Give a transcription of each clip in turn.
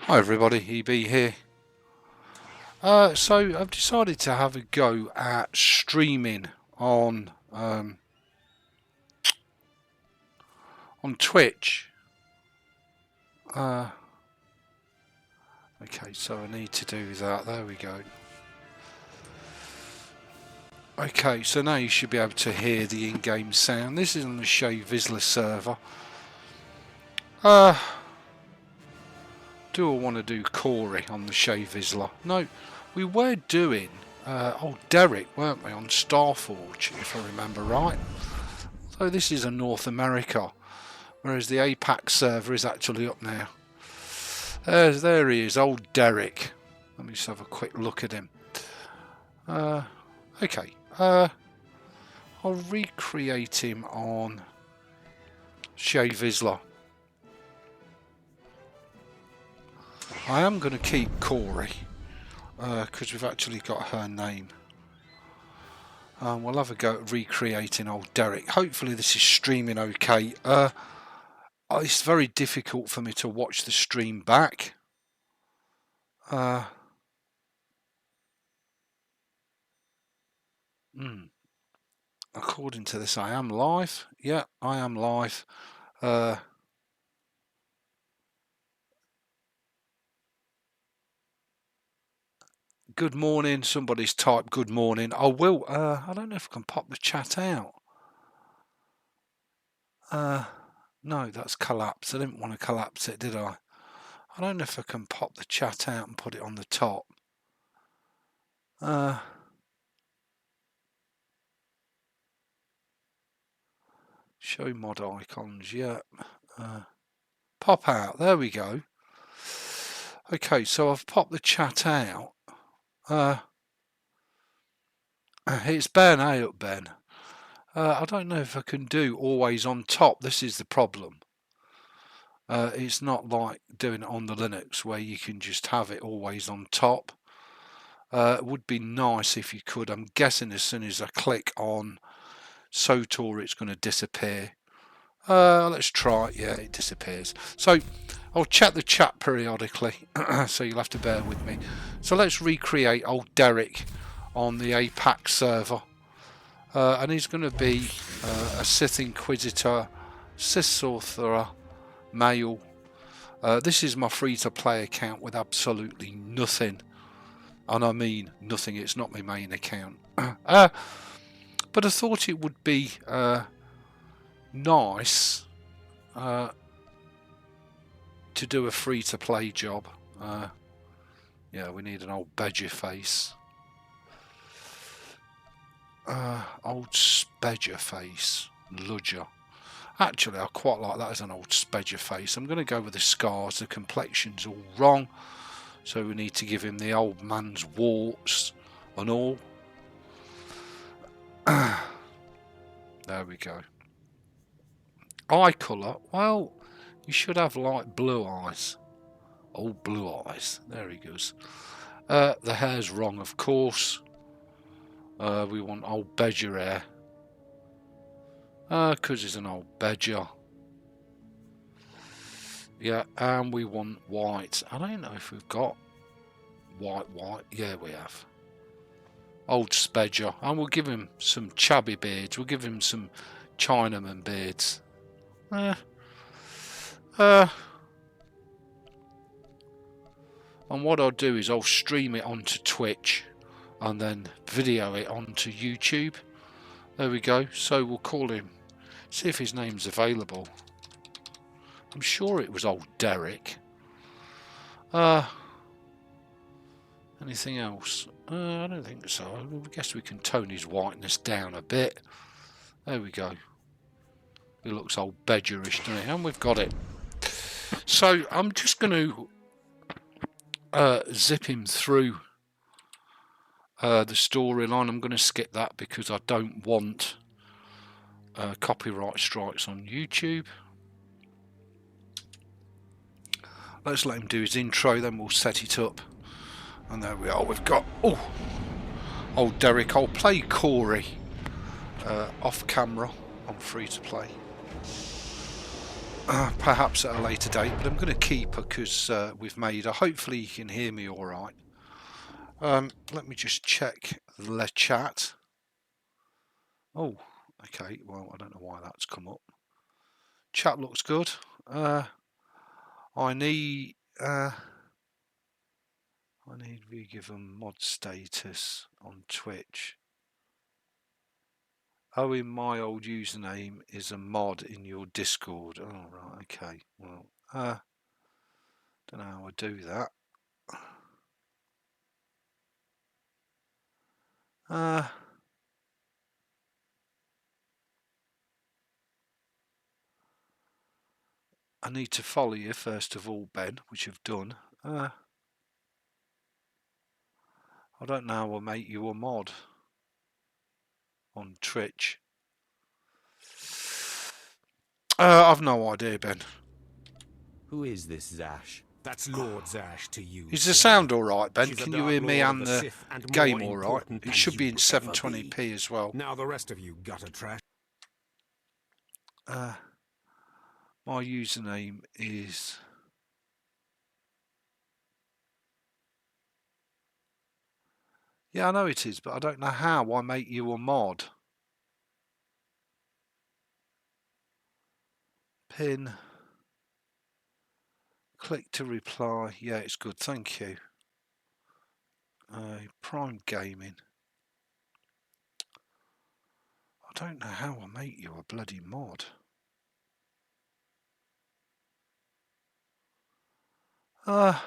Hi everybody, EB here. So I've decided to have a go at streaming on Twitch. Okay, so I need to do that. There we go. Okay, so now you should be able to hear the in-game sound. This is on the SWTOR server. Do I want to do Corey on the SWTOR? No, we were doing Derek, weren't we, on Starforge, if I remember right. So this is a North America, whereas the Apac server is actually up now. There he is, old Derek. Let me just have a quick look at him. Okay, I'll recreate him on SWTOR. I am going to keep Corey because we've actually got her name. We'll have a go at recreating old Derek. Hopefully this is streaming okay. It's very difficult for me to watch the stream back. According to this, I am live. Yeah, I am live. Good morning. Somebody's typed good morning. I will. I don't know if I can pop the chat out. No, that's collapsed. I didn't want to collapse it, did I? I don't know if I can pop the chat out and put it on the top. Show mod icons. Yeah. Pop out. There we go. Okay, so I've popped the chat out. It's Ben. Hey up, Ben. I don't know if I can do always on top. This is the problem. It's not like doing it on the Linux where you can just have it always on top. It would be nice if you could. I'm guessing as soon as I click on SWTOR it's going to disappear. Let's try it. Yeah, it disappears. So I'll check the chat periodically, so you'll have to bear with me. So let's recreate old Derek on the Apac server. And he's going to be a Sith Inquisitor, SWTOR male. This is my free-to-play account with absolutely nothing. And I mean nothing, it's not my main account. But I thought it would be nice to do a free-to-play job. Yeah, we need an old badger face. Old Spedger face. Ludger. Actually, I quite like that as an old Spedger face. I'm going to go with the scars. The complexion's all wrong. So we need to give him the old man's warts and all. There we go. Eye colour. Well, you should have like blue eyes. Old blue eyes. There he goes. The hair's wrong, of course. We want old badger hair. Because he's an old badger. Yeah, and we want white. I don't know if we've got white. Yeah, we have. Old Spedger. And we'll give him some chubby beards. We'll give him some Chinaman beards. And what I'll do is I'll stream it onto Twitch and then video it onto YouTube. There we go. So we'll call him. See if his name's available. I'm sure it was old Derek. Anything else? I don't think so. I guess we can tone his whiteness down a bit. There we go. He looks old badgerish, doesn't he? And we've got it. So I'm just going to zip him through the storyline. I'm going to skip that because I don't want copyright strikes on YouTube. Let's let him do his intro, then we'll set it up. And there we are. We've got old Derek. I'll play Corey off camera on free to play. perhaps at a later date, but I'm going to keep her because we've made her. Hopefully you can hear me all right. Let me just check the chat. Oh, okay. Well, I don't know why that's come up. Chat looks good. I need we give them mod status on Twitch. Oh, in my old username is a mod in your Discord. Oh, right, okay. Well, don't know how I do that. I need to follow you first of all, Ben, which I've done. I don't know how I'll make you a mod on Twitch. I've no idea, Ben. Who is this Zash? That's Lord Zash to you. Is the sound all right, Ben? Can you hear me and the game all right? It should be in 720p as well. Now the rest of you gutter trash. My username is... Yeah, I know it is, but I don't know how I make you a mod. Pin. Click to reply. Yeah, it's good. Thank you. Prime Gaming. I don't know how I make you a bloody mod. Oh.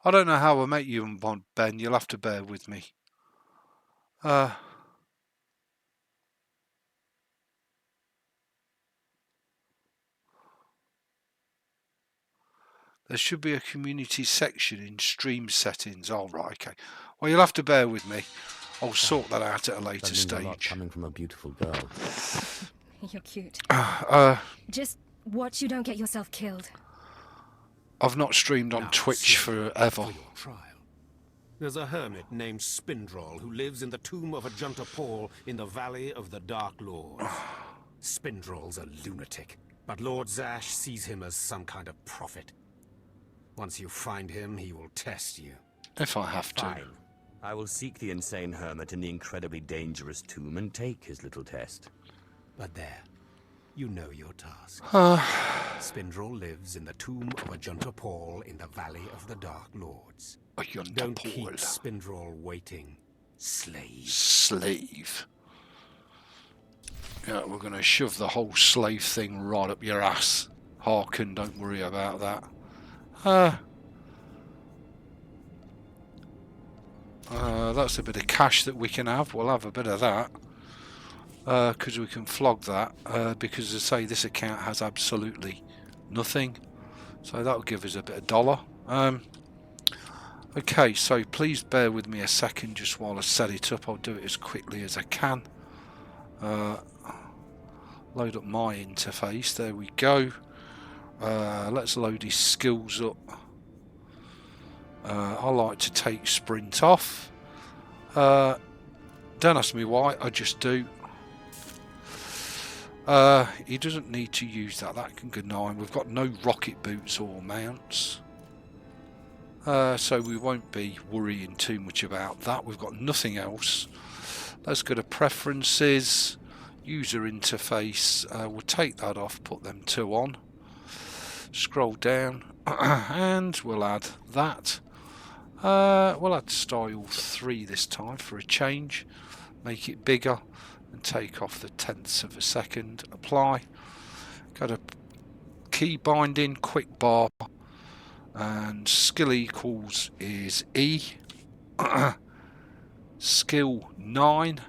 I don't know how I make you a mod, Ben. You'll have to bear with me. There should be a community section in stream settings. Oh, right, okay. Well, you'll have to bear with me. I'll sort that out at a later stage. A lot coming from a beautiful girl. You're cute. Just watch you don't get yourself killed. I've not streamed on Twitch forever. For your trial. There's a hermit named Spindrol who lives in the tomb of Ajunta Paul in the Valley of the Dark Lords. Spindrol's a lunatic, but Lord Zash sees him as some kind of prophet. Once you find him, he will test you. If I have to. Fine. I will seek the insane hermit in the incredibly dangerous tomb and take his little test. But there, you know your task. Spindrol lives in the tomb of Ajunta Paul in the Valley of the Dark Lords. Don't keep Spindrol waiting, slave. Slave. Yeah, we're going to shove the whole slave thing right up your ass. Harkin, don't worry about that. That's a bit of cash that we can have. We'll have a bit of that. Because we can flog that. Because, as I say, this account has absolutely nothing. So that'll give us a bit of dollar. Okay, so please bear with me a second just while I set it up. I'll do it as quickly as I can. Load up my interface. There we go. Let's load his skills up. I like to take sprint off. Don't ask me why, I just do. He doesn't need to use that. That can go 9. We've got no rocket boots or mounts. So we won't be worrying too much about that. We've got nothing else. Let's go to preferences, user interface. We'll take that off, put them 2 on. Scroll down and we'll add that. We'll add style 3 this time for a change. Make it bigger and take off the tenths of a second. Apply. Go to key binding, quick bar. And skill equals is E. Skill 9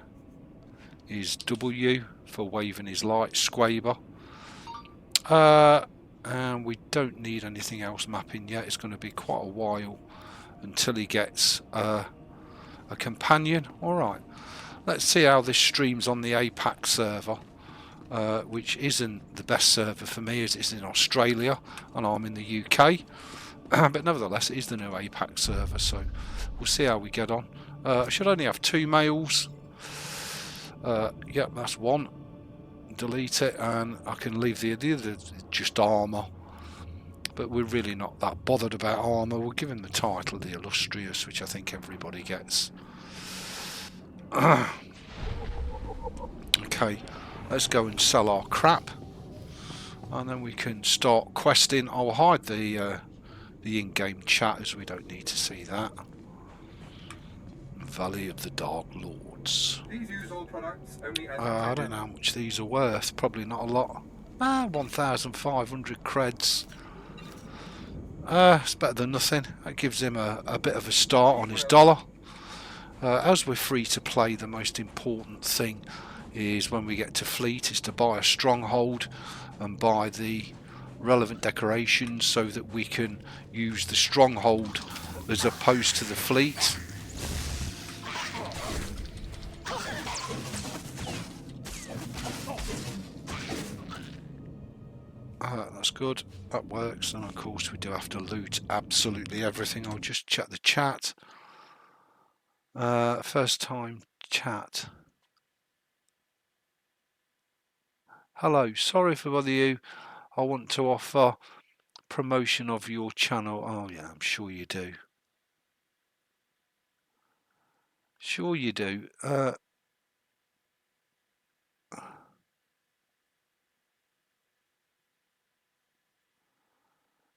is W for waving his light, Squaber. And we don't need anything else mapping yet. It's going to be quite a while until he gets a companion. Alright, let's see how this streams on the Apac server, which isn't the best server for me as it's in Australia and I'm in the UK. But nevertheless, it is the new Apac server, so we'll see how we get on. I should only have 2 males. Yep, that's one. Delete it, and I can leave the other just armour. But we're really not that bothered about armour. We'll give him the title, the Illustrious, which I think everybody gets. Okay, let's go and sell our crap, and then we can start questing. I'll hide the in-game chat as we don't need to see that. Valley of the Dark Lords. These use all products only as I don't know how much these are worth. Probably not a lot. 1,500 creds. It's better than nothing. That gives him a bit of a start on his dollar. As we're free to play, the most important thing is when we get to fleet is to buy a stronghold and buy the relevant decorations so that we can use the stronghold as opposed to the fleet. That's good, that works, and of course we do have to loot absolutely everything. I'll just check the chat. First time chat. Hello, sorry for bother you. I want to offer promotion of your channel. Oh yeah, I'm sure you do. Sure you do.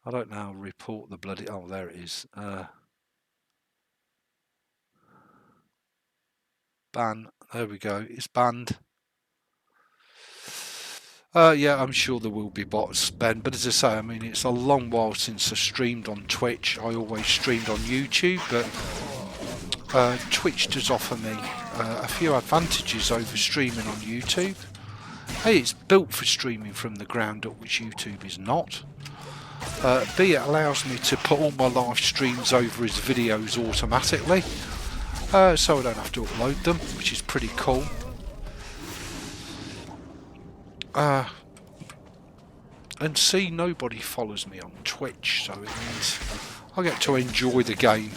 I don't know, report the bloody... Oh, there it is. Ban. There we go. It's banned. Yeah, I'm sure there will be bots, Ben. But as I say, I mean, it's a long while since I streamed on Twitch. I always streamed on YouTube, but Twitch does offer me a few advantages over streaming on YouTube. A, it's built for streaming from the ground up, which YouTube is not. B, it allows me to put all my live streams over as videos automatically, so I don't have to upload them, which is pretty cool. And C, nobody follows me on Twitch, so it means I get to enjoy the game.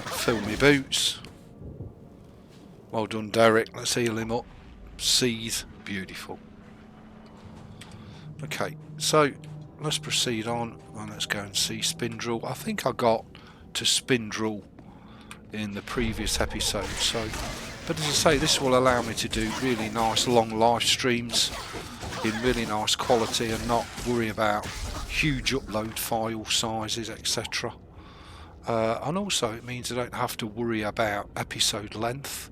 Fill me boots. Well done, Derek. Let's heal him up. Seethe. Beautiful. Okay, so let's proceed on and let's go and see Spindrill. I think I got to Spindrill in the previous episode, so but as I say, this will allow me to do really nice long live streams in really nice quality and not worry about huge upload file sizes, etc. And also it means I don't have to worry about episode length,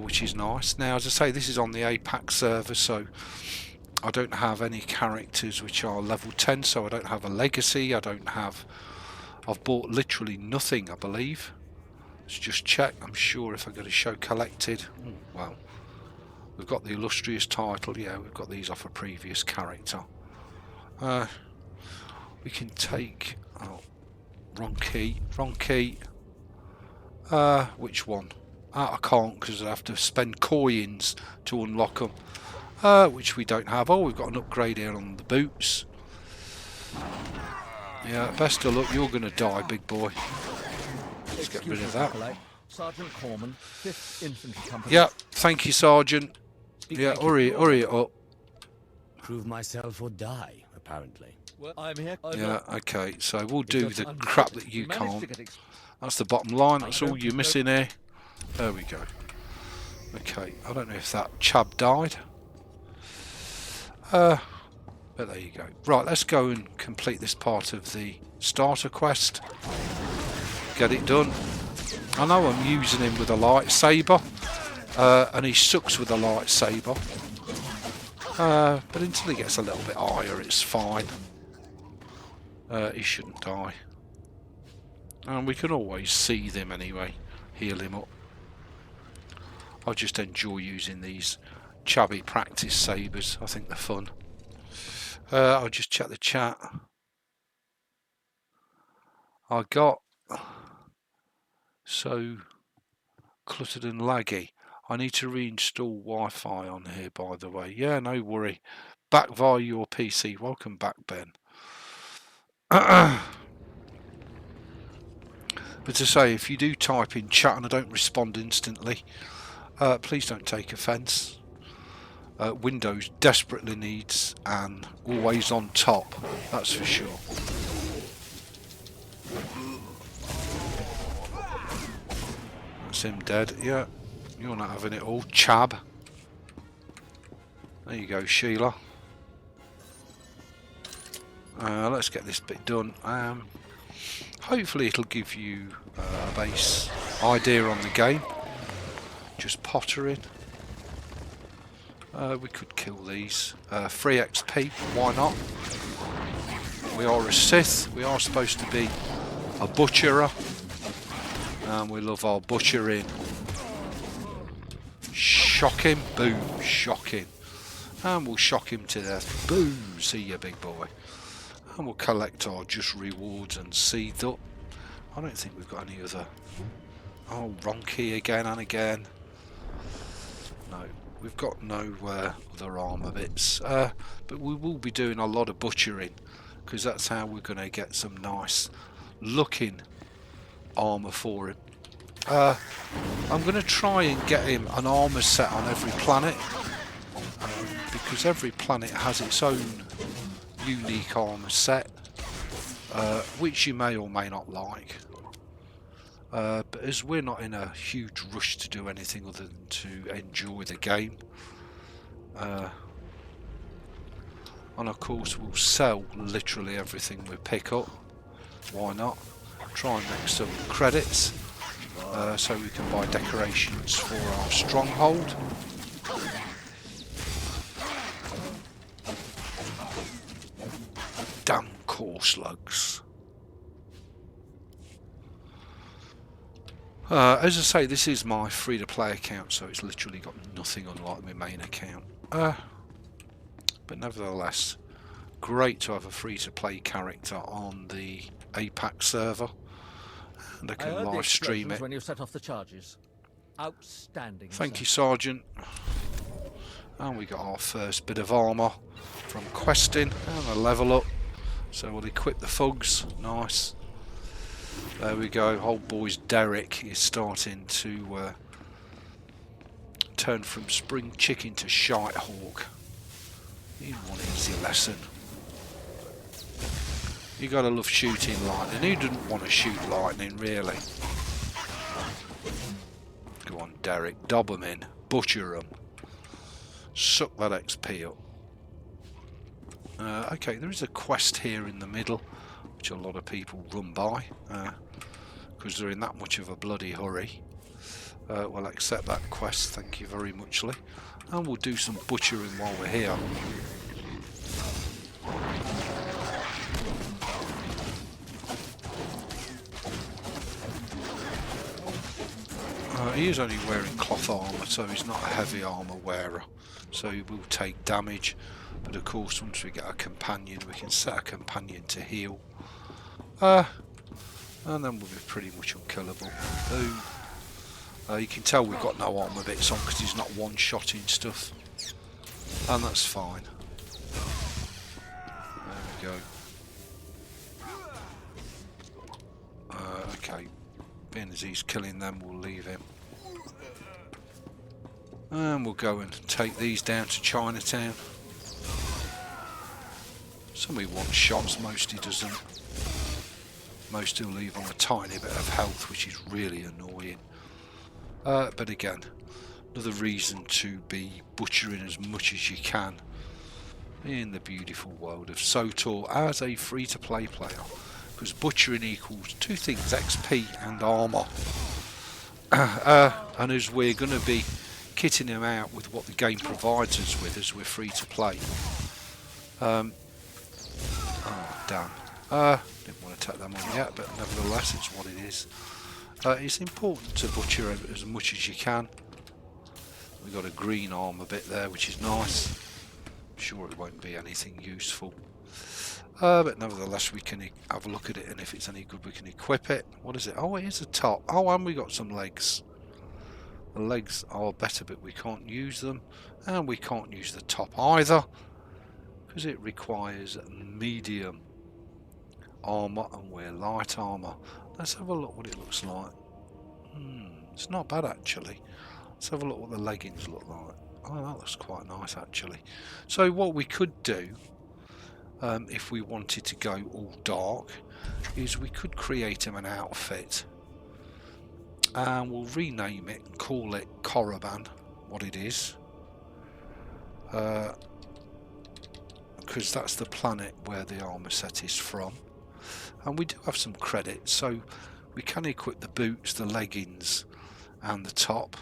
which is nice. Now, as I say, this is on the Apac server, so I don't have any characters which are level 10, so I don't have a legacy, I've bought literally nothing, I believe. Let's just check. I'm sure if I go to show collected, well, we've got the Illustrious title, yeah, we've got these off a previous character. We can take, oh, wrong key, which one? I can't because I have to spend coins to unlock them, which we don't have. Oh, we've got an upgrade here on the boots. Yeah, best of luck, you're going to die, big boy. Let's get rid of that. Sergeant Corman, 5th Infantry Company. Yeah, thank you, Sergeant. Yeah, hurry it up. Prove myself or die, apparently. Well, I'm here. Yeah, okay, so we'll do the crap that you can't. That's the bottom line, that's all you're missing here. There we go. Okay, I don't know if that chub died. But there you go. Right, let's go and complete this part of the starter quest. Get it done. I know I'm using him with a lightsaber, and he sucks with a lightsaber. But until he gets a little bit higher, it's fine. He shouldn't die. And we can always seethe him anyway, heal him up. I just enjoy using these chubby practice sabres. I think they're fun. I'll just check the chat. I got so cluttered and laggy. I need to reinstall Wi-Fi on here, by the way. Yeah, no worry. Back via your PC. Welcome back, Ben. But to say, if you do type in chat and I don't respond instantly, please don't take offence. Windows desperately needs an always on top, that's for sure. That's him dead, yeah. You're not having it all, Chab. There you go, Sheila. Let's get this bit done. Hopefully it'll give you a base idea on the game. Just pottering. We could kill these. Free XP, why not? We are a Sith. We are supposed to be a butcherer. And we love our butchering. Shock him. Boom. Shock him. And we'll shock him to death. Boom. See ya, big boy. And we'll collect our just rewards and seed up. I don't think we've got any other... Oh, Ronky again and again. No, we've got no other armour bits. But we will be doing a lot of butchering, because that's how we're going to get some nice looking armour for him. I'm going to try and get him an armour set on every planet, because every planet has its own unique armour set, which you may or may not like. But as we're not in a huge rush to do anything other than to enjoy the game, and of course we'll sell literally everything we pick up. Why not? Try and make some credits so we can buy decorations for our stronghold. Damn core slugs. As I say, this is my free-to-play account, so it's literally got nothing unlike my main account. But nevertheless, great to have a free-to-play character on the Apac server, and I can live stream it. When you set off the charges. Outstanding. Thank you, Sergeant. And we got our first bit of armour from questing, and a level up. So we'll equip the thugs. Nice. There we go. Old boy's Derek is starting to turn from spring chicken to shite hawk. In one easy lesson. You gotta love shooting lightning. Who didn't want to shoot lightning, really? Go on, Derek. Dob 'em in. Butcher 'em. Suck that XP up. Okay, there is a quest here in the middle, which a lot of people run by, because they're in that much of a bloody hurry. We'll accept that quest, thank you very muchly, and we'll do some butchering while we're here. He is only wearing cloth armour, so he's not a heavy armour wearer, so he will take damage. But of course, once we get a companion, we can set a companion to heal. And then we'll be pretty much unkillable. Boom. You can tell we've got no armour bits on because he's not one-shotting stuff. And that's fine. There we go. Okay. Being as he's killing them, we'll leave him. And we'll go and take these down to Chinatown. Some he wants shots, most he doesn't. Most he'll leave on a tiny bit of health, which is really annoying. But again, another reason to be butchering as much as you can in the beautiful world of SWTOR as a free-to-play player. Because butchering equals two things, XP and armour. And as we're going to be kitting him out with what the game provides us with as we're free to play. Oh damn. Didn't want to take them on yet, but nevertheless it's what it is. It's important to butcher as much as you can. We've got a green armour bit there, which is nice. I'm sure it won't be anything useful. But nevertheless, we can have a look at it, and if it's any good, we can equip it. What is it? Oh, it is a top. Oh, and we got some legs. The legs are better, but we can't use them. And we can't use the top either, because it requires medium armour, and we're light armour. Let's have a look what it looks like. It's not bad, actually. Let's have a look what the leggings look like. Oh, that looks quite nice, actually. So what we could do, if we wanted to go all dark, is we could create him an outfit, and we'll rename it and call it Korriban, what it is, because that's the planet where the armour set is from. And we do have some credits, so we can equip the boots, the leggings and the top,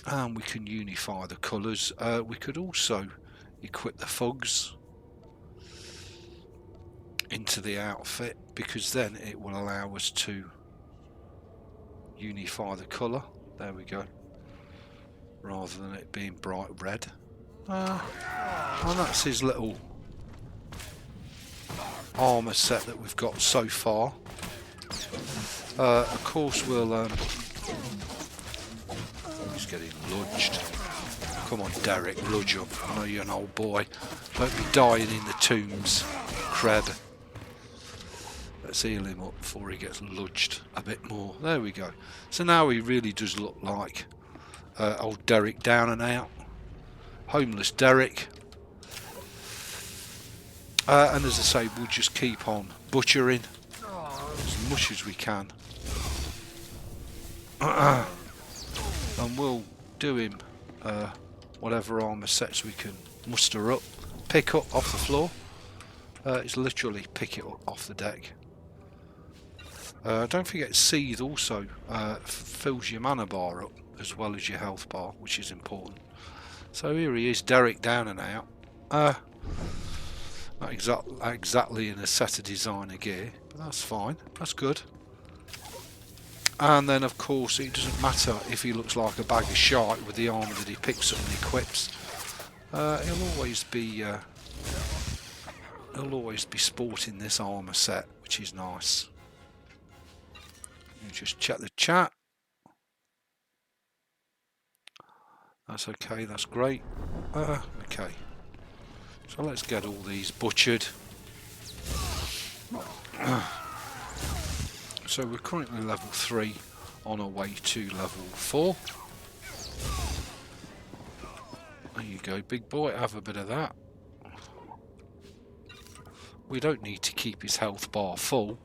and we can unify the colours. We could also equip the fugs into the outfit, because then it will allow us to unify the colour. There we go, rather than it being bright red. And that's his little armour set that we've got so far. Of course we'll he's getting lodged. Come on, Derek, lodge him. I know you're an old boy. Don't be dying in the tombs, Cred. Let's heal him up before he gets lodged a bit more. There we go. So now he really does look like old Derek down and out. Homeless Derek. And as I say, we'll just keep on butchering as much as we can. And we'll do him whatever armour sets we can muster up, pick up off the floor. It's literally pick it up off the deck. Don't forget, Seethe also fills your mana bar up as well as your health bar, which is important. So here he is, Derek down and out. Not exactly in a set of designer gear, but that's fine, that's good. And then of course it doesn't matter if he looks like a bag of shite with the armour that he picks up and equips. He'll always be sporting this armour set, which is nice. You just check the chat. That's okay, that's great. Okay. So let's get all these butchered. So we're currently level 3, on our way to level 4. There you go, big boy, have a bit of that. We don't need to keep his health bar full,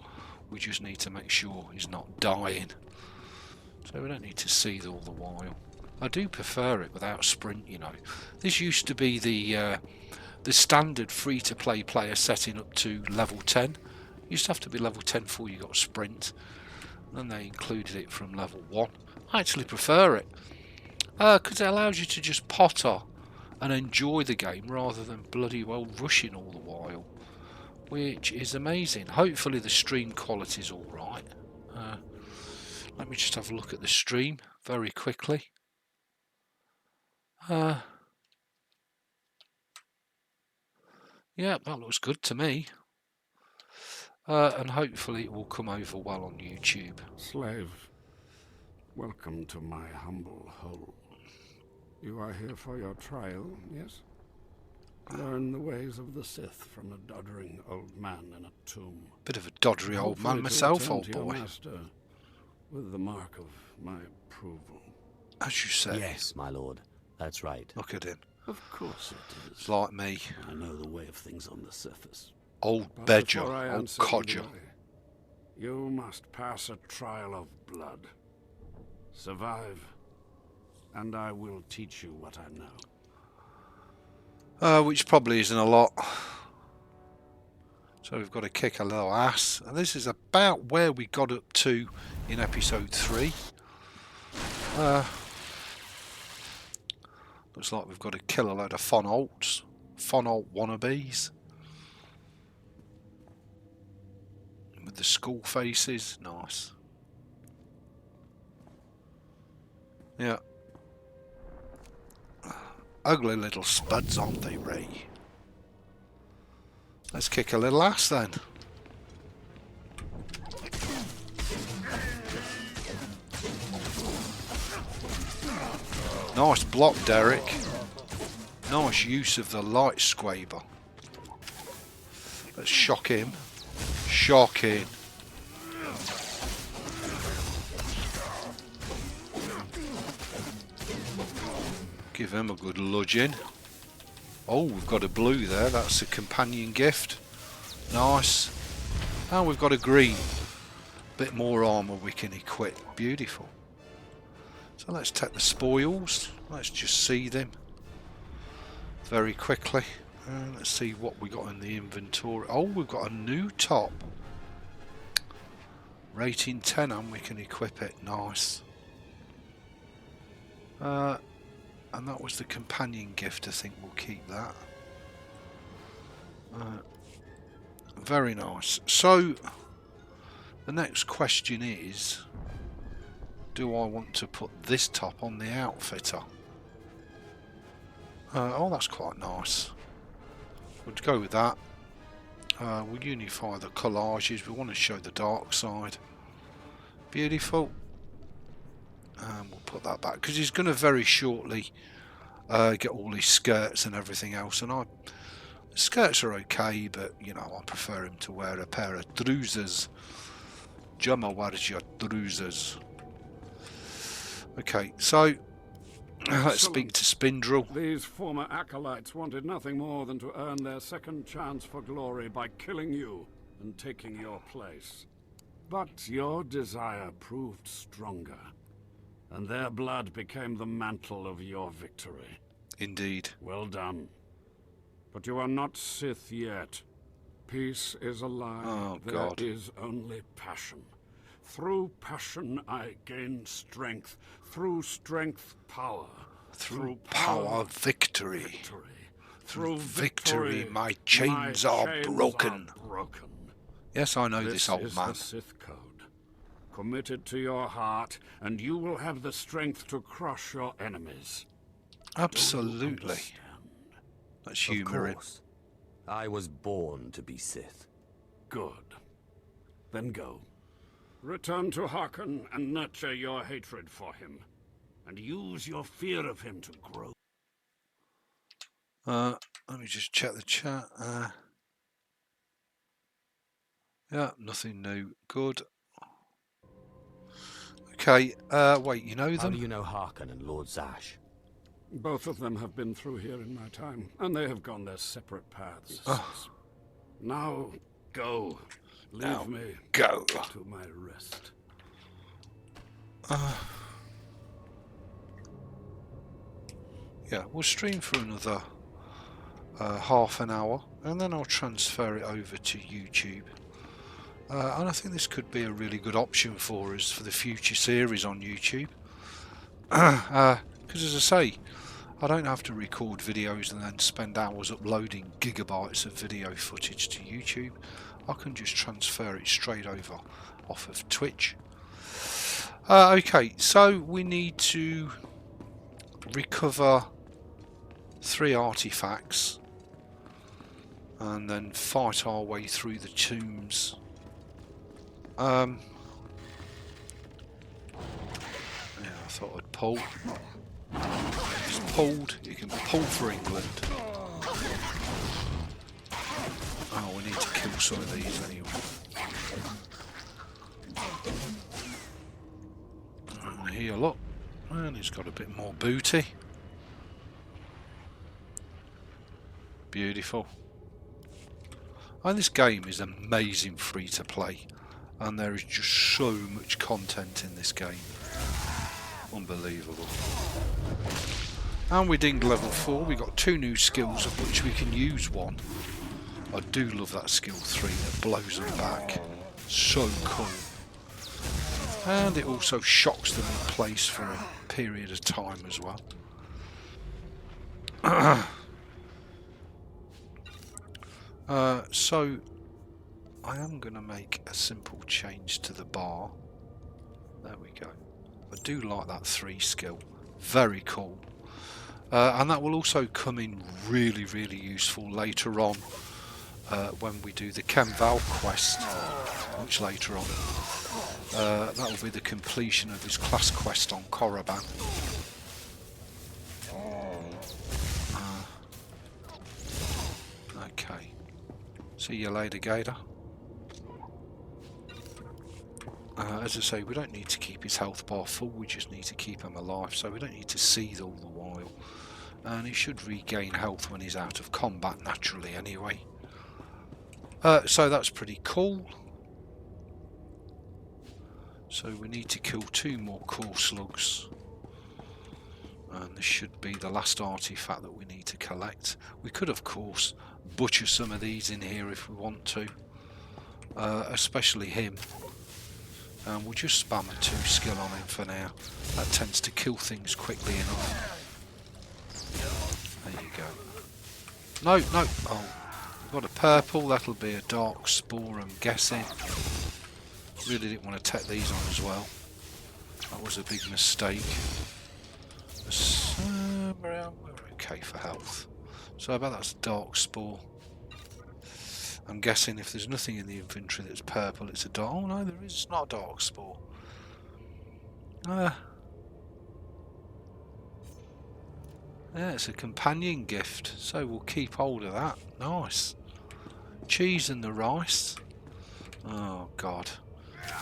we just need to make sure he's not dying. So we don't need to seethe all the while. I do prefer it without sprint, you know. This used to be the standard free-to-play player setting up to level 10. You used to have to be level 10 before you got sprint. Then they included it from level 1. I actually prefer it, because it allows you to just potter and enjoy the game rather than bloody well rushing all the while, which is amazing. Hopefully the stream quality is alright. Let me just have a look at the stream very quickly. Yeah, that looks good to me. And hopefully it will come over well on YouTube. Slave, welcome to my humble hole. You are here for your trial, yes? Learn the ways of the Sith from a doddering old man in a tomb. Bit of a doddery old man myself, old boy. Master with the mark of my approval. As you say. Yes, my lord. That's right. Look at him. Of course it is. It's like me. I know the way of things on the surface. Old But Bedger, before I old answer codger. either way, you must pass a trial of blood. Survive, and I will teach you what I know. Which probably isn't a lot. So we've got to kick a little ass. And this is about where we got up to in episode 3. Looks like we've got to kill a load of Fonolts. Fonolt wannabes. With the skull faces. Nice. Yeah. Ugly little spuds, aren't they, Ray? Let's kick a little ass then. Nice block, Derek. Nice use of the light squaber. Let's shock him. Shocking. Give him a good ludging. Oh, we've got a blue there. That's a companion gift. Nice. And we've got a green. Bit more armour we can equip. Beautiful. So let's take the spoils. Let's just see them very quickly. And let's see what we got in the inventory. Oh, we've got a new top. Rating 10 and we can equip it. Nice. And that was the companion gift. I think we'll keep that. Very nice. So the next question is, do I want to put this top on the outfitter? Oh, that's quite nice. We'll go with that. We'll unify the collages. We want to show the dark side. Beautiful. And we'll put that back because he's going to very shortly get all his skirts and everything else. And skirts are okay, but you know, I prefer him to wear a pair of trousers. Jumma warja trousers. Okay, so let's speak to Spindrill. These former acolytes wanted nothing more than to earn their second chance for glory by killing you and taking your place. But your desire proved stronger, and their blood became the mantle of your victory. Indeed. Well done. But you are not Sith yet. Peace is a lie. Oh, there God. is only passion. Through passion I gain strength. Through strength, power. Through power, victory. Victory. Through victory, my chains are broken. Yes, I know this old man. This is the Sith code. Commit it to your heart, and you will have the strength to crush your enemies. Absolutely. Let's humour Of it. course. I was born to be Sith. Good. Then go. Return to Harkon and nurture your hatred for him. And use your fear of him to grow. Let me just check the chat. Yeah, nothing new. Good. Okay, wait, you know How them? do you know Harkon and Lord Zash? Both of them have been through here in my time, and they have gone their separate paths. Now, go. Leave me Go. to my rest. Yeah, we'll stream for another half an hour, and then I'll transfer it over to YouTube. And I think this could be a really good option for us for the future series on YouTube. Because as I say, I don't have to record videos and then spend hours uploading gigabytes of video footage to YouTube. I can just transfer it straight over off of Twitch. Okay, so we need to recover 3 artifacts and then fight our way through the tombs. Yeah, I thought I'd pull. Just pulled. You can pull for England. Oh, we need to kill some of these anyway. And here, look. And he's got a bit more booty. Beautiful. And this game is amazing free to play. And there is just so much content in this game. Unbelievable. And we dinged level 4. We got 2 new skills of which we can use one. I do love that skill 3 that blows them back. So cool. And it also shocks them in place for a period of time as well. So I am going to make a simple change to the bar. There we go. I do like that 3 skill. Very cool. And that will also come in really, really useful later on when we do the Kenval quest much later on. That will be the completion of his class quest on Korriban. Okay. See you later, Gator. As I say, we don't need to keep his health bar full, we just need to keep him alive, so we don't need to seethe all the while. And he should regain health when he's out of combat naturally anyway. So that's pretty cool. So we need to kill 2 more core slugs. And this should be the last artifact that we need to collect. We could of course butcher some of these in here if we want to. Especially him. And we'll just spam a 2 skill on him for now. That tends to kill things quickly enough. There you go. No, no. Oh, we've got a purple. That'll be a dark spore, I'm guessing. Really didn't want to take these on as well. That was a big mistake. We're okay for health. So I bet that's a dark spore. I'm guessing if there's nothing in the inventory that's purple, it's a dark... Oh no, there is. It's not a dark spore. Yeah, it's a companion gift, so we'll keep hold of that. Nice. Cheese and the rice. Oh god.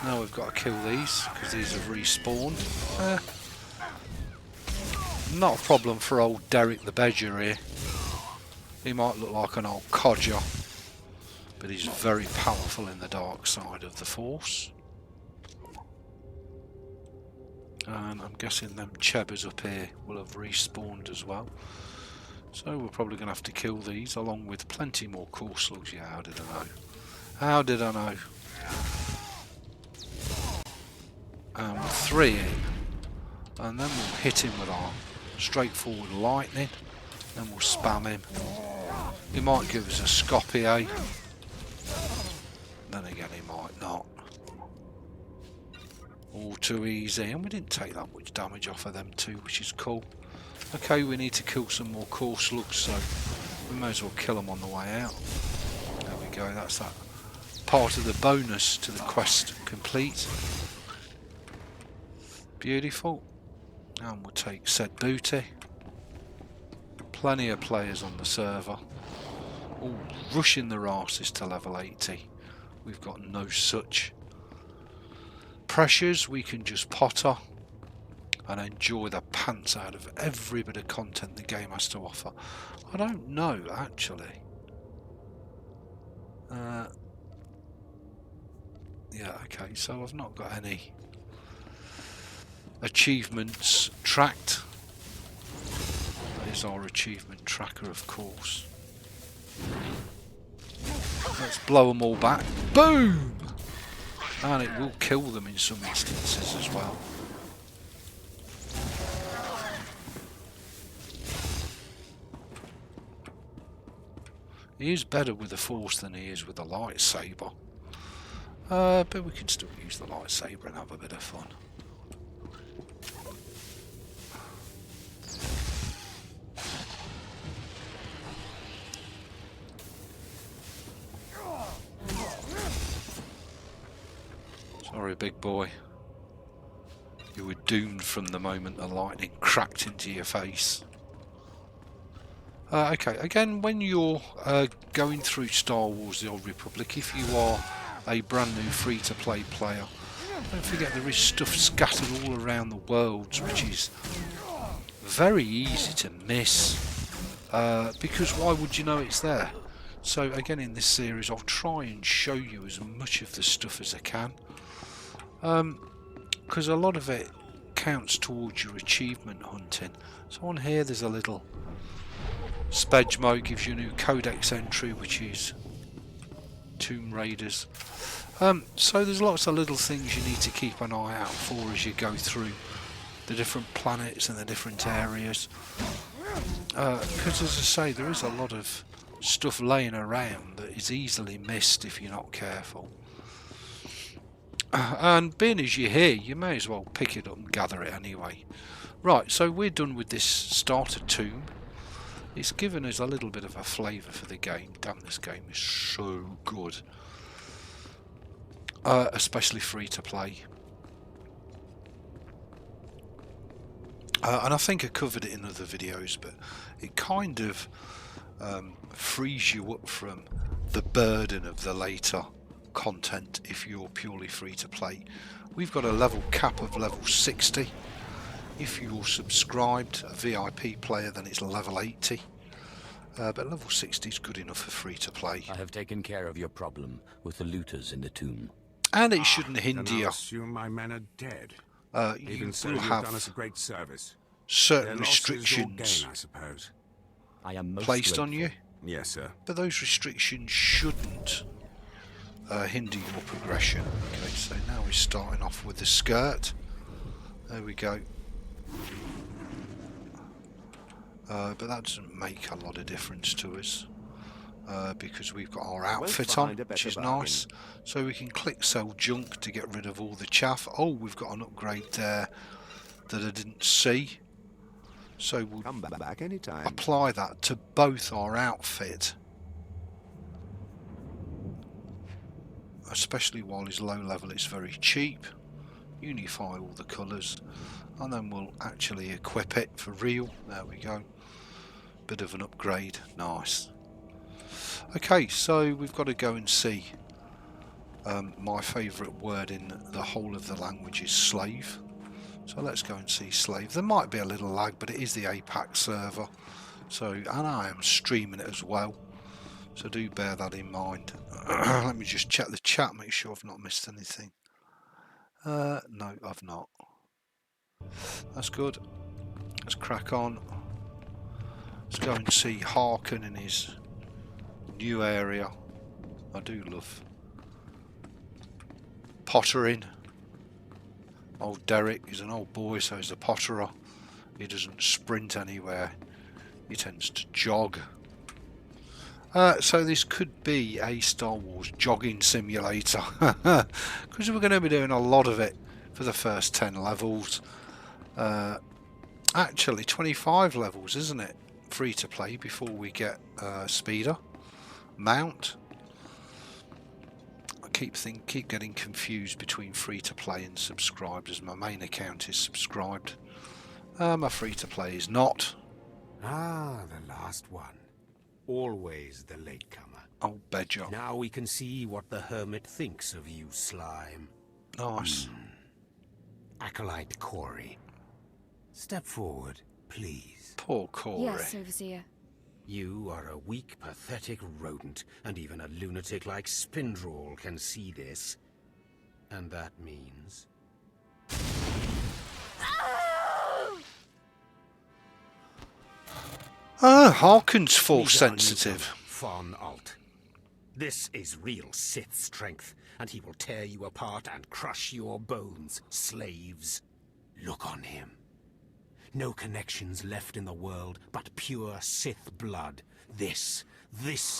Now we've got to kill these, because these have respawned. Not a problem for old Derek the Badger here. He might look like an old codger, but he's very powerful in the dark side of the Force. And I'm guessing them chebbers up here will have respawned as well. So we're probably going to have to kill these along with plenty more core slugs. Yeah, how did I know? How did I know? And with 3 in, and then we'll hit him with our straightforward lightning, then we'll spam him. He might give us a Scopier, then again he might not. All too easy, and we didn't take that much damage off of them too, which is cool. Okay, we need to kill some more core slugs, so we may as well kill them on the way out. There we go, that's that part of the bonus to the quest complete. Beautiful. And we'll take said booty. Plenty of players on the server. All rushing their arses to level 80. We've got no such pressures. We can just potter and enjoy the pants out of every bit of content the game has to offer. I don't know actually. Yeah, okay, so I've not got any achievements tracked. That is our achievement tracker, of course. Let's blow them all back. Boom! And it will kill them in some instances as well. He is better with the Force than he is with the lightsaber. But we can still use the lightsaber and have a bit of fun. Sorry, big boy. You were doomed from the moment the lightning cracked into your face. Okay, again, when you're going through Star Wars The Old Republic, if you are a brand new free-to-play player, don't forget there is stuff scattered all around the worlds which is very easy to miss, because why would you know it's there? So again, in this series I'll try and show you as much of the stuff as I can, because a lot of it counts towards your achievement hunting. So on here there's a little Spedge mode, gives you a new codex entry which is Tomb Raiders. So there's lots of little things you need to keep an eye out for as you go through the different planets and the different areas, because as I say, there is a lot of stuff laying around that is easily missed if you're not careful. And being as you're here, you may as well pick it up and gather it anyway. Right, so we're done with this starter tomb. It's given us a little bit of a flavour for the game. Damn, this game is so good. Especially free to play. And I think I covered it in other videos, but it kind of frees you up from the burden of the later content if you're purely free to play. We've got a level cap of level 60. If you're subscribed, a VIP player, then it's level 80. But level 60 is good enough for free to play. I have taken care of your problem with the looters in the tomb. And it shouldn't hinder you. I assume my men are dead. You Even so, will you've have done us a great service. certain Their loss is your restrictions gain, I suppose. I am most placed on grateful. you, Yes, sir. but those restrictions shouldn't hinder your progression. Okay, so now we're starting off with the skirt. There we go. But that doesn't make a lot of difference to us because we've got our outfit on, which is nice. So we can click sell junk to get rid of all the chaff. Oh, we've got an upgrade there that I didn't see. So we'll Come back anytime. apply that to both our outfit. Especially while he's low level, it's very cheap. Unify all the colours and then we'll actually equip it for real. There we go. Bit of an upgrade. Nice. Okay, so we've got to go and see. My favourite word in the whole of the language is slave. So let's go and see slave. There might be a little lag, but it is the Apac server. So, and I am streaming it as well. So do bear that in mind. Let me just check the chat, make sure I've not missed anything. No, I've not. That's good. Let's crack on. Let's go and see Harkin in his new area. I do love pottering. Old Derek is an old boy, so he's a potterer. He doesn't sprint anywhere. He tends to jog. So this could be a Star Wars jogging simulator because we're going to be doing a lot of it for the first 10 levels. Actually 25 levels, isn't it? Free to play before we get speeder mount. I keep getting confused between free to play and subscribed, as my main account is subscribed. My free to play is not. Ah, the last one. Always the latecomer. Oh, bedjob. Now we can see what the hermit thinks of you, slime. Nice. Acolyte Corey. Step forward, please. Poor Corey. Yes, Overseer. You are a weak, pathetic rodent, and even a lunatic like Spindrol can see this. And that means... Harkin's force Be done, sensitive. Von Alt. This is real Sith strength, and he will tear you apart and crush your bones, slaves. Look on him. No connections left in the world, but pure Sith blood. This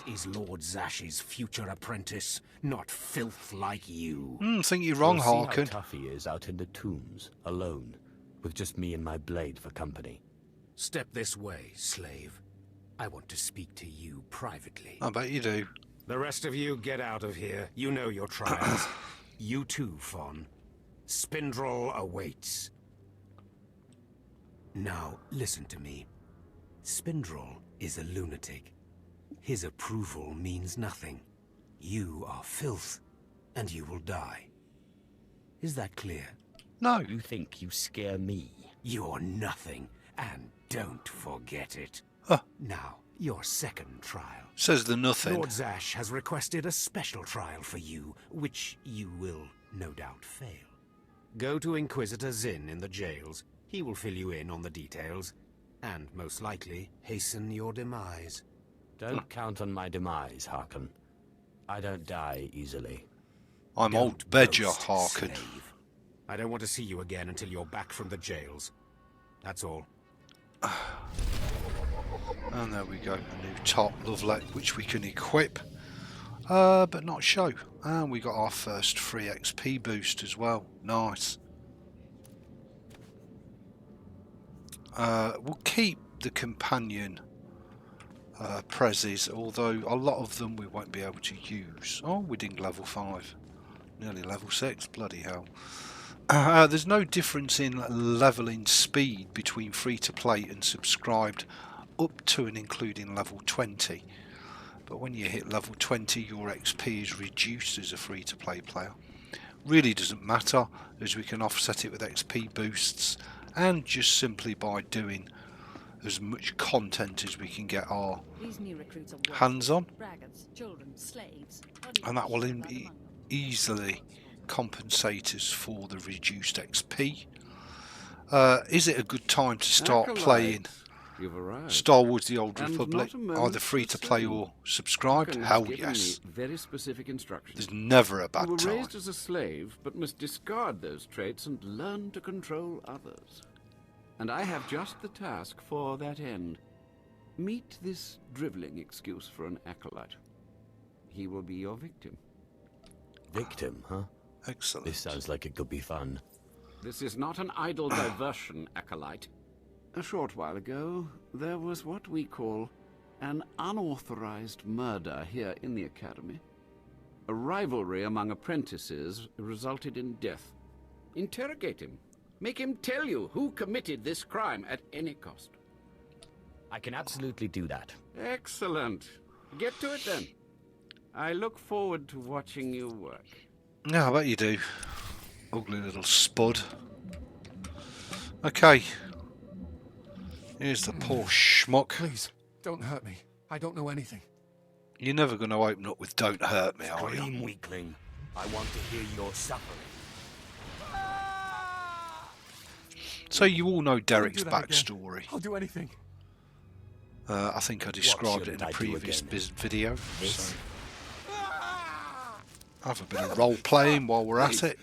is Lord Zash's future apprentice, not filth like you. Think you're wrong, We'll see how Harkin. tough he is out in the tombs, alone, with just me and my blade for company. Step this way, slave. I want to speak to you privately. I bet you do. The rest of you get out of here. You know your trials. You too, Fawn. Spindrol awaits. Now, listen to me. Spindrol is a lunatic. His approval means nothing. You are filth, and you will die. Is that clear? No. You think you scare me? You're nothing, and don't forget it. Huh. Now, your second trial. Says the nothing. Lord Zash has requested a special trial for you, which you will no doubt fail. Go to Inquisitor Zinn in the jails. He will fill you in on the details, and most likely hasten your demise. Don't count on my demise, Harkin. I don't die easily. I'm Don't old Bedger, boast, Harkin. slave. I don't want to see you again until you're back from the jails. That's all. And there we go, a new top lovelet which we can equip, but not show. And we got our first free XP boost as well. Nice. We'll keep the companion prezes, although a lot of them we won't be able to use. Oh, we're doing level 5. Nearly level 6, bloody hell. There's no difference in leveling speed between free-to-play and subscribed up to and including level 20. But when you hit level 20, your XP is reduced as a free-to-play player. Really doesn't matter, as we can offset it with XP boosts and just simply by doing as much content as we can get our hands on, and that will easily compensate us for the reduced XP. Is it a good time to start playing Star Wars The Old Republic, either free to play or subscribed? Hell yes. Very specific instructions. There's never a bad You were time. raised as a slave, but must discard those traits and learn to control others. And I have just the task for that end. Meet this drivelling excuse for an acolyte. He will be your victim. Victim, huh? Excellent. This sounds like it could be fun. This is not an idle diversion, acolyte. A short while ago, there was what we call an unauthorized murder here in the Academy. A rivalry among apprentices resulted in death. Interrogate him. Make him tell you who committed this crime at any cost. I can absolutely do that. Excellent. Get to it then. I look forward to watching you work. Yeah, I bet you do. Ugly little spud. Okay. Here's the poor schmuck. Please, don't hurt me. I don't know anything. You're never going to open up with "Don't hurt me," are Scream, you? weakling. I want to hear your suffering. So you all know Derek's Don't do that again. backstory. I'll do anything. I think I described it in shouldn't a I do previous again? video. This? So have a bit of role playing while we're at it.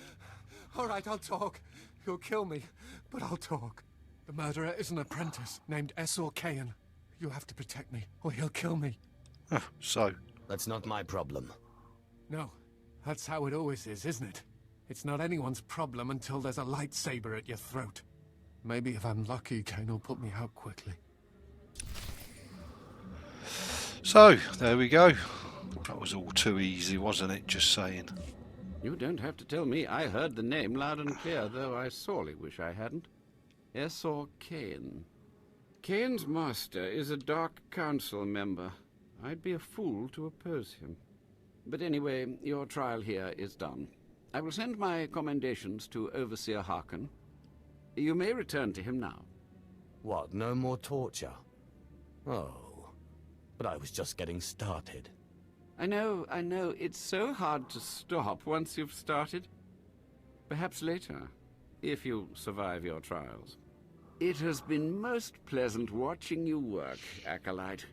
All right, I'll talk. He'll kill me, but I'll talk. The murderer is an apprentice named SWTOR. You have to protect me, or he'll kill me. So, That's not my problem. No, that's how it always is, isn't it? It's not anyone's problem until there's a lightsaber at your throat. Maybe if I'm lucky, Kane will put me out quickly. so there we go. That was all too easy, wasn't it? Just saying. You don't have to tell me. I heard the name loud and clear, though I sorely wish I hadn't. SWTOR. Kane's master is a Dark Council member. I'd be a fool to oppose him. But anyway, your trial here is done. I will send my commendations to Overseer Harkin. You may return to him now. What, no more torture? Oh, but I was just getting started. I know. It's so hard to stop once you've started. Perhaps later, if you survive your trials. It has been most pleasant watching you work, Acolyte.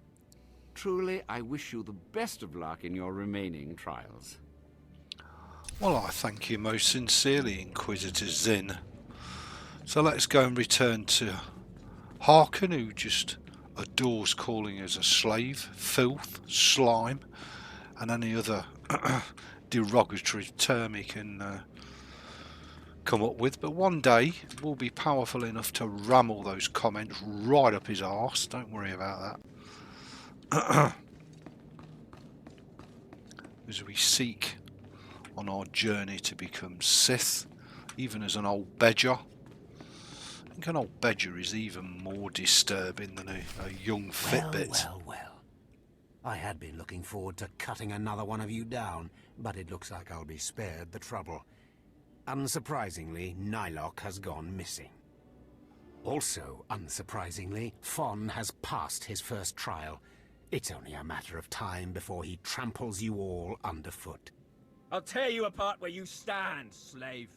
Truly, I wish you the best of luck in your remaining trials. Well, I thank you most sincerely, Inquisitor Zin. So let's go and return to Harkin, who just adores calling us a slave, filth, slime, and any other derogatory term he can come up with. But one day we'll be powerful enough to ram all those comments right up his arse. Don't worry about that. As we seek on our journey to become Sith, even as an old Bedger. I think an old Bedger is even more disturbing than a young Fitbit. Well. I had been looking forward to cutting another one of you down, but it looks like I'll be spared the trouble. Unsurprisingly, Nylock has gone missing. Also, unsurprisingly, Fon has passed his first trial. It's only a matter of time before he tramples you all underfoot. I'll tear you apart where you stand, slave.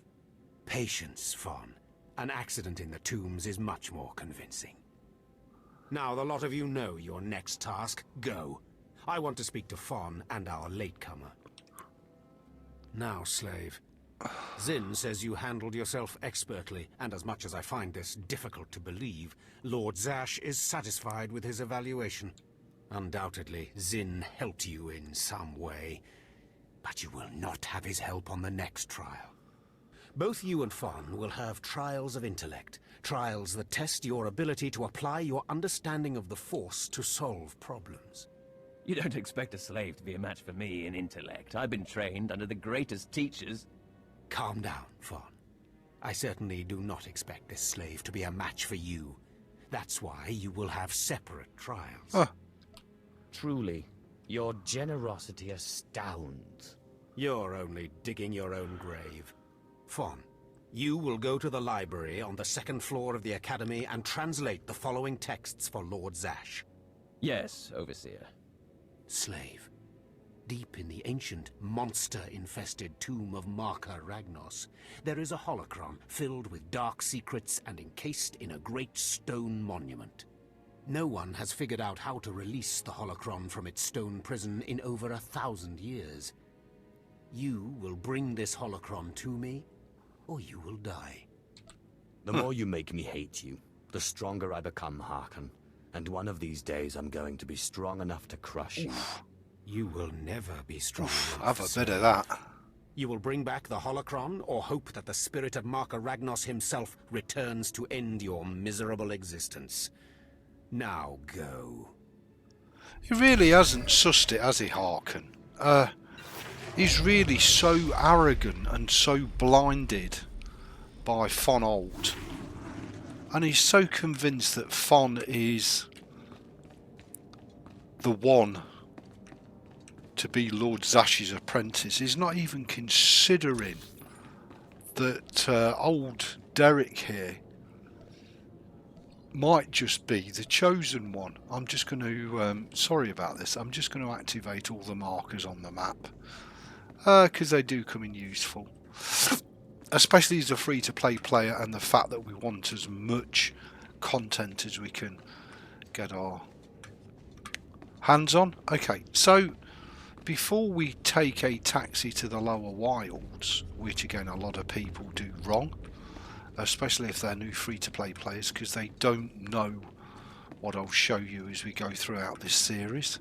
Patience, Fon. An accident in the tombs is much more convincing. Now the lot of you know your next task. Go. I want to speak to Fon and our latecomer. Now, slave. Zin says you handled yourself expertly, and as much as I find this difficult to believe, Lord Zash is satisfied with his evaluation. Undoubtedly, Zin helped you in some way, but you will not have his help on the next trial. Both you and Fawn will have trials of intellect. Trials that test your ability to apply your understanding of the Force to solve problems. You don't expect a slave to be a match for me in intellect. I've been trained under the greatest teachers. Calm down, Fawn. I certainly do not expect this slave to be a match for you. That's why you will have separate trials. Huh. Truly, your generosity astounds. You're only digging your own grave. Fawn, you will go to the library on the second floor of the Academy and translate the following texts for Lord Zash. Yes, Overseer. Slave. Deep in the ancient, monster-infested tomb of Marker Ragnos, there is a holocron filled with dark secrets and encased in a great stone monument. No one has figured out how to release the holocron from its stone prison in over 1,000 years. You will bring this holocron to me, or you will die. The more you make me hate you, the stronger I become, Harkon. And one of these days I'm going to be strong enough to crush you. You will never be strong enough, Have a sir. bit of that. You will bring back the holocron, or hope that the spirit of Marker Ragnos himself returns to end your miserable existence. Now go. He really hasn't sussed it, has he, Harkon? He's really so arrogant and so blinded by Fon Old. And he's so convinced that Fon is the one to be Lord Zash's apprentice. He's not even considering that old Derek here might just be the chosen one. I'm just going to, sorry about this, I'm just going to activate all the markers on the map. Because they do come in useful. Especially as a free-to-play player, and the fact that we want as much content as we can get our hands on. Okay, so before we take a taxi to the lower wilds, which again a lot of people do wrong, especially if they're new free-to-play players, because they don't know what I'll show you as we go throughout this series.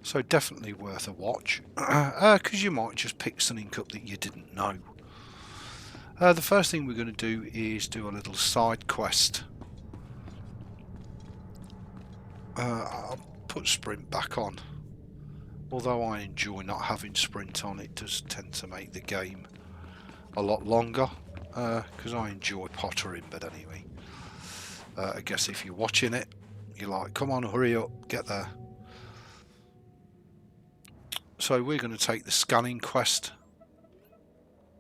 So definitely worth a watch, because you might just pick something up that you didn't know. The first thing we're going to do is do a little side quest. I'll put sprint back on. Although I enjoy not having sprint on, it does tend to make the game a lot longer, because I enjoy pottering, but anyway. I guess if you're watching it, you're like, come on, hurry up, get there. So we're going to take the scanning quest.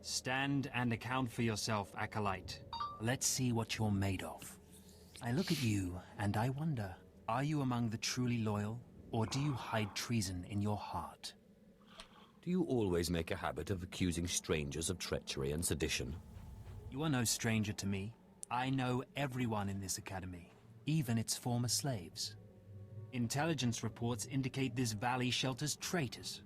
Stand and account for yourself, Acolyte. Let's see what you're made of. I look at you and I wonder, are you among the truly loyal, or do you hide treason in your heart? Do you always make a habit of accusing strangers of treachery and sedition? You are no stranger to me. I know everyone in this academy, even its former slaves. Intelligence reports indicate this valley shelters traitors.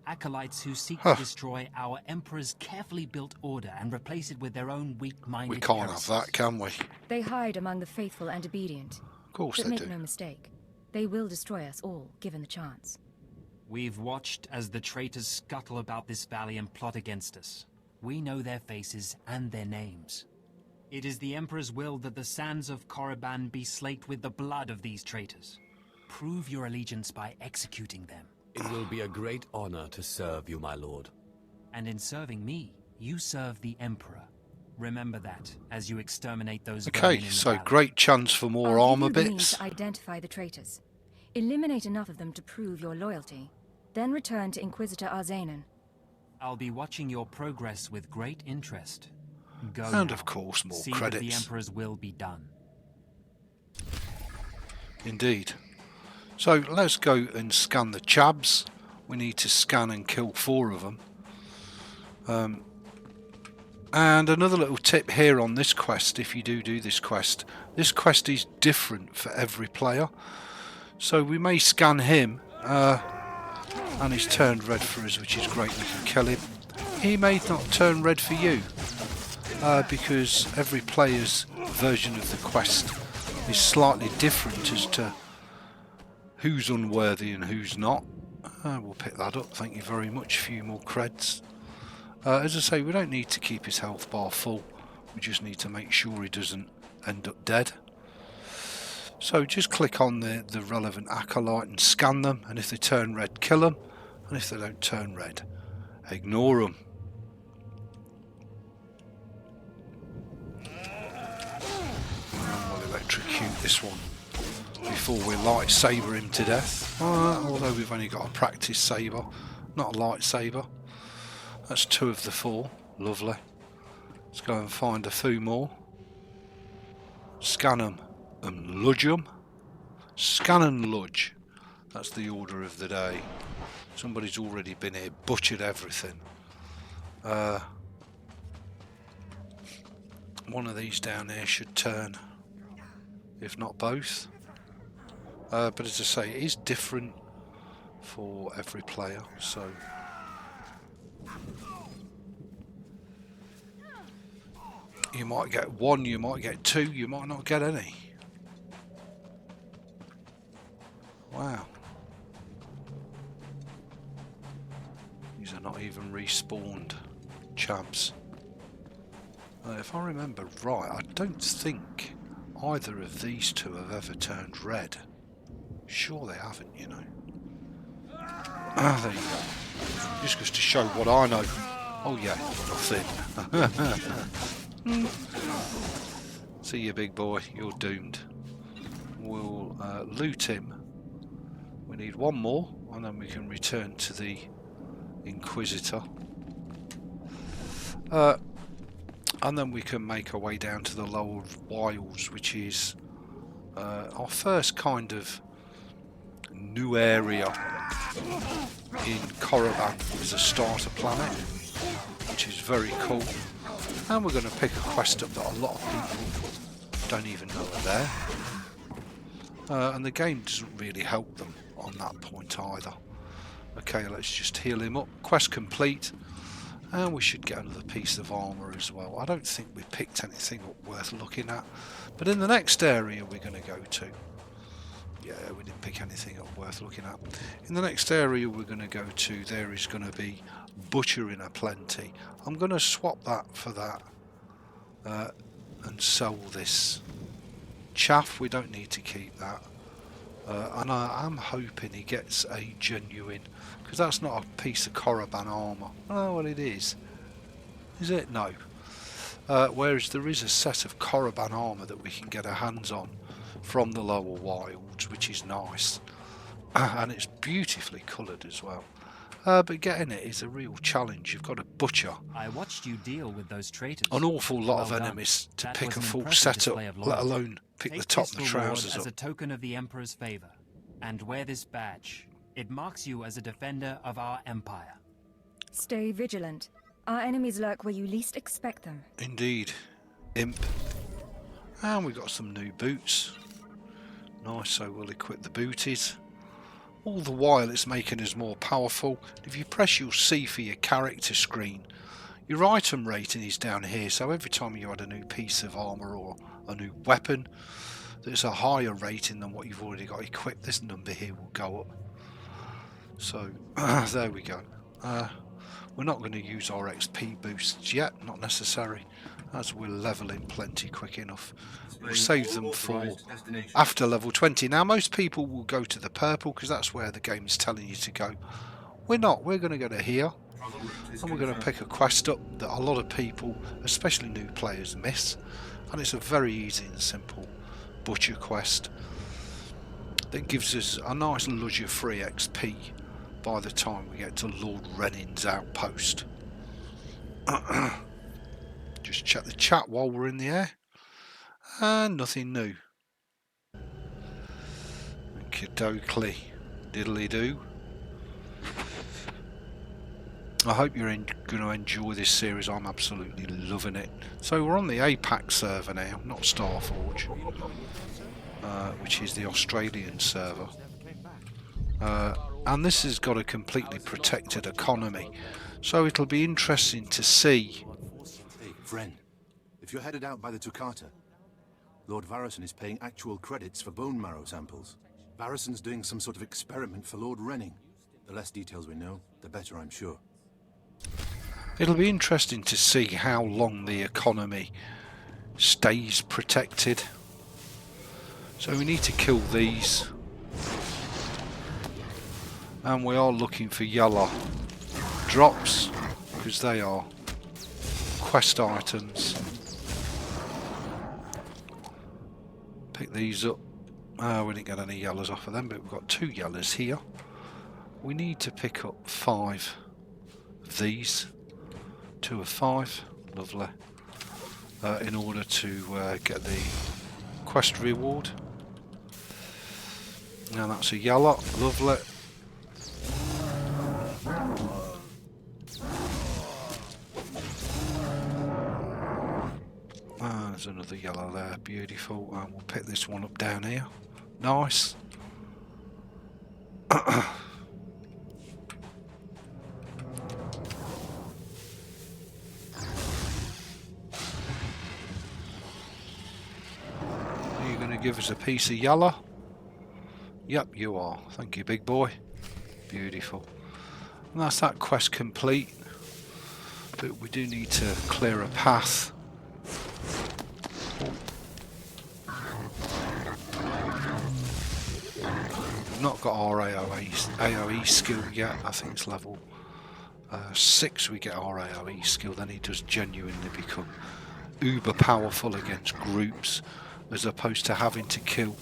Acolytes who seek to destroy our Emperor's carefully built order and replace it with their own weak-minded We can't heresies. have that, can we? They hide among the faithful and obedient. Of course But they make do. no mistake, they will destroy us all, given the chance. We've watched as the traitors scuttle about this valley and plot against us. We know their faces and their names. It is the Emperor's will that the sands of Korriban be slaked with the blood of these traitors. Prove your allegiance by executing them. It will be a great honor to serve you, my lord. And in serving me, you serve the Emperor. Remember that as you exterminate those vermin Okay, in the so valley. great chance for more I'll armor give you the means bits. to identify the traitors. Eliminate enough of them to prove your loyalty. Then return to Inquisitor Arzanan. I'll be watching your progress with great interest. Go And now. of course, more See that the credits. Emperor's will be done. Indeed. So let's go and scan the chabs. We need to scan and kill 4 of them. And another little tip here on this quest, if you do this quest is different for every player. So we may scan him, and he's turned red for us, which is great, we can kill him. He may not turn red for you, because every player's version of the quest is slightly different as to who's unworthy and who's not. We'll pick that up, thank you very much, a few more creds. As I say, we don't need to keep his health bar full. We just need to make sure he doesn't end up dead. So just click on the relevant acolyte and scan them, and if they turn red, kill them, and if they don't turn red, ignore them. And we'll electrocute this one before we lightsaber him to death. Although we've only got a practice saber, not a lightsaber. That's 2 of the 4. Lovely. Let's go and find a few more. Scan them and ludge them. Scan and ludge. That's the order of the day. Somebody's already been here, butchered everything. One of these down here should turn, if not both. But as I say, it is different for every player, so you might get 1, you might get 2, you might not get any. Wow. These are not even respawned chaps. If I remember right, I don't think either of these 2 have ever turned red. Sure they haven't, you know. There you go. Just goes to show what I know. Oh yeah, nothing. See you, big boy, you're doomed. We'll loot him. We need 1 more, and then we can return to the Inquisitor. And then we can make our way down to the Lower Wilds, which is our first kind of new area in Korriban as a starter planet, which is very cool. And we're going to pick a quest up that a lot of people don't even know are there. And the game doesn't really help them on that point either. Okay, let's just heal him up. Quest complete. And we should get another piece of armour as well. I don't think we picked anything up worth looking at. But in the next area we're going to go to... Yeah, we didn't pick anything up worth looking at. In the next area we're going to go to, there is going to be butchering aplenty. I'm going to swap that for that. And sell this chaff. We don't need to keep that. And I am hoping he gets a genuine... Because that's not a piece of Korriban armour. Oh, well, it is. Is it? No. Whereas there is a set of Korriban armour that we can get our hands on from the Lower Wilds, which is nice. And it's beautifully coloured as well. But getting it is a real challenge. You've got to butcher I watched you deal with those traitors. an awful lot of Well done. enemies to That pick was a an full impressive setup, display of let loyalty. alone pick Take the top this and the reward trousers as a up. token of the Emperor's favor, and wear this badge. It marks you as a defender of our empire. Stay vigilant. Our enemies lurk where you least expect them. Indeed. Imp. And we've got some new boots. Nice, so we'll equip the booties. All the while it's making us more powerful. If you press your C for your character screen, your item rating is down here, so every time you add a new piece of armour or a new weapon that's a higher rating than what you've already got equipped, this number here will go up. So, there we go. We're not going to use our XP boosts yet, not necessary, as we're leveling plenty quick enough. We'll save them for after level 20. Now, most people will go to the purple because that's where the game is telling you to go. We're not. We're going to go to here, and we're going to pick a quest up that a lot of people, especially new players, miss. And it's a very easy and simple butcher quest that gives us a nice luxury-free XP by the time we get to Lord Rennin's outpost. Just check the chat while we're in the air. And nothing new. Okie-dokie. Diddly-do. I hope you're going to enjoy this series. I'm absolutely loving it. So we're on the Apac server now, not Starforge, which is the Australian server. And this has got a completely protected economy, so it'll be interesting to see. Hey, friend, if you're headed out by the Toccata, Lord Varison is paying actual credits for bone marrow samples. Varison's doing some sort of experiment for Lord Renning. The less details we know, the better, I'm sure. It'll be interesting to see how long the economy stays protected. So we need to kill these. And we are looking for yellow drops, because they are quest items. Pick these up. We didn't get any yellows off of them, but we've got 2 yellows here. We need to pick up 5 of these. 2 of 5. Lovely. In order to get the quest reward. Now that's a yellow. Lovely. There's another yellow there, beautiful, and we'll pick this one up down here. Nice. Are you going to give us a piece of yellow? Yep, you are. Thank you, big boy. Beautiful. And that's that quest complete. But we do need to clear a path. We've not got our AoE skill yet. I think it's level 6 we get our AoE skill. Then he does genuinely become uber powerful against groups, as opposed to having to kill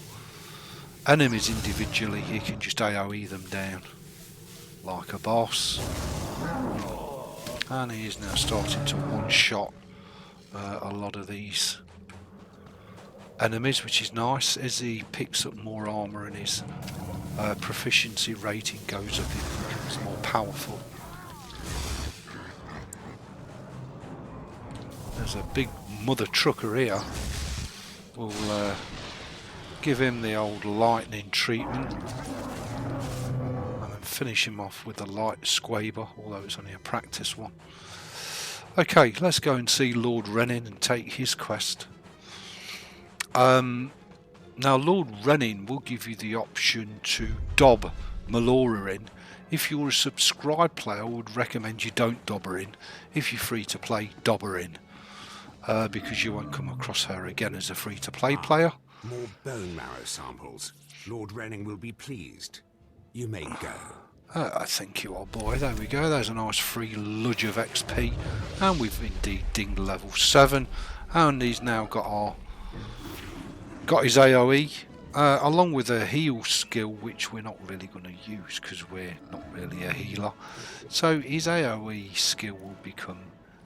enemies individually. He can just AoE them down like a boss. And he is now starting to one-shot a lot of these enemies, which is nice. As he picks up more armour and his proficiency rating goes up, he becomes more powerful. There's a big mother trucker here. We'll give him the old lightning treatment and then finish him off with the light squaber, although it's only a practice one. Okay, let's go and see Lord Renin and take his quest. Now Lord Renin will give you the option to dob Melora in. If you're a subscribed player, I would recommend you don't dob her in. If you're free to play, dob her in, because you won't come across her again as a free to play player. More bone marrow samples. Lord Renin will be pleased. You may go. I think you are, boy. There we go. There's a nice free ludge of XP, and we've indeed dinged level 7, and he's now got his AoE, along with a heal skill, which we're not really going to use because we're not really a healer. So his AoE skill will become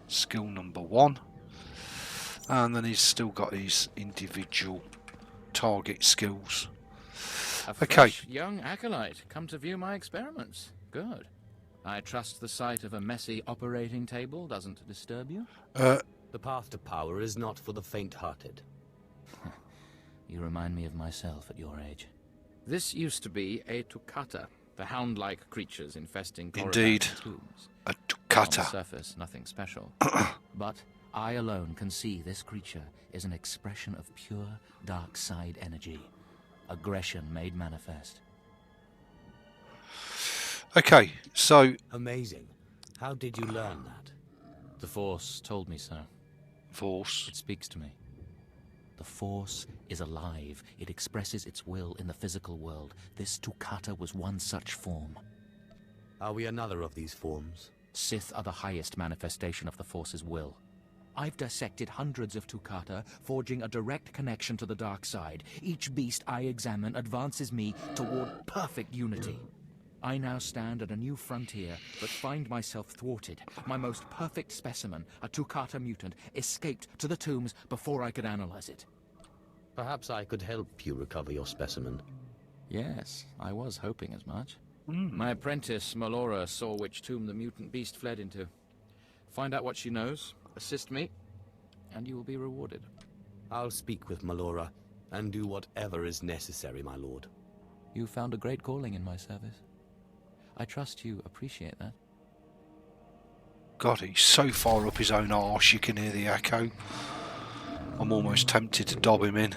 skill number 1, and then he's still got his individual target skills. A fresh young acolyte, come to view my experiments. Good. I trust the sight of a messy operating table doesn't disturb you? The path to power is not for the faint-hearted. You remind me of myself at your age. This used to be a Tukata, the hound-like creatures infesting indeed tombs. A Tukata. On the surface, nothing special. But I alone can see this creature is an expression of pure dark side energy. Aggression made manifest. Okay, so... Amazing. How did you learn that? The Force told me so. Force? It speaks to me. The Force is alive. It expresses its will in the physical world. This Tukata was one such form. Are we another of these forms? Sith are the highest manifestation of the Force's will. I've dissected hundreds of Tukata, forging a direct connection to the dark side. Each beast I examine advances me toward perfect unity. I now stand at a new frontier, but find myself thwarted. My most perfect specimen, a Tukata mutant, escaped to the tombs before I could analyze it. Perhaps I could help you recover your specimen. Yes, I was hoping as much. My apprentice, Melora, saw which tomb the mutant beast fled into. Find out what she knows, assist me, and you will be rewarded. I'll speak with Melora, and do whatever is necessary, my lord. You found a great calling in my service. I trust you appreciate that. God, he's so far up his own arse you can hear the echo. I'm almost tempted to dob him in.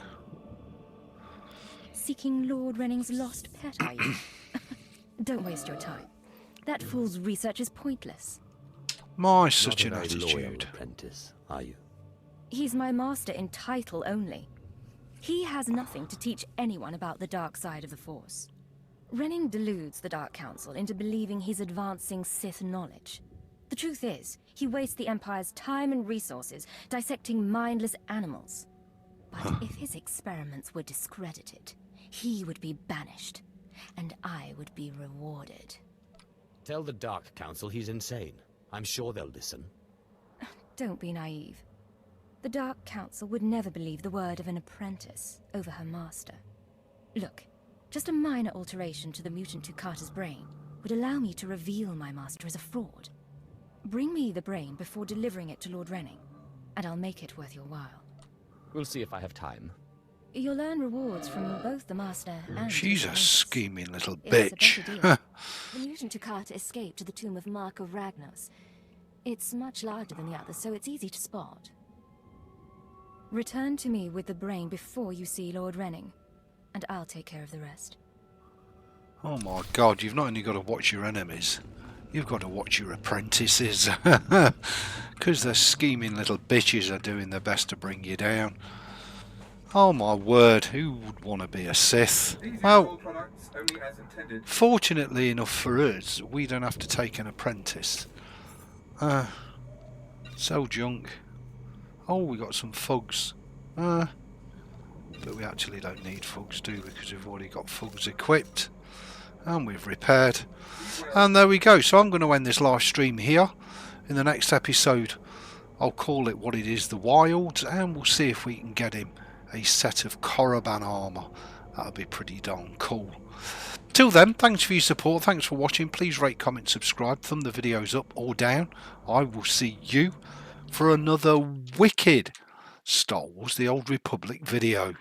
Seeking Lord Rening's lost pet, are you? Don't waste your time. That fool's research is pointless. My, such an Not a very loyal attitude. apprentice, are you? He's my master in title only. He has nothing to teach anyone about the dark side of the Force. Renning deludes the Dark Council into believing he's advancing Sith knowledge. The truth is, he wastes the Empire's time and resources dissecting mindless animals. But if his experiments were discredited, he would be banished, and I would be rewarded. Tell the Dark Council he's insane. I'm sure they'll listen. Don't be naive. The Dark Council would never believe the word of an apprentice over her master. Look, just a minor alteration to the mutant Tukata's brain would allow me to reveal my master as a fraud. Bring me the brain before delivering it to Lord Renning, and I'll make it worth your while. We'll see if I have time. You'll earn rewards from both the master and... She's the a apprentice. scheming little It's a bitch. better deal. The mutant Tukata escaped to the tomb of Mark of Ragnos. It's much larger than the others, so it's easy to spot. Return to me with the brain before you see Lord Renning, and I'll take care of the rest. Oh my god, you've not only got to watch your enemies, you've got to watch your apprentices. Because the scheming little bitches are doing their best to bring you down. Oh my word, who would want to be a Sith? These Well, useful products only as intended. fortunately enough for us, we don't have to take an apprentice. So junk. Oh, we got some fugs. But we actually don't need fugs, do we? Because we've already got fugs equipped. And we've repaired. And there we go. So I'm going to end this live stream here. In the next episode, I'll call it what it is, the Wilds. And we'll see if we can get him a set of Korriban armour. That'll be pretty darn cool. Till then, thanks for your support. Thanks for watching. Please rate, comment, subscribe. Thumb the videos up or down. I will see you for another wicked Star Wars The Old Republic video.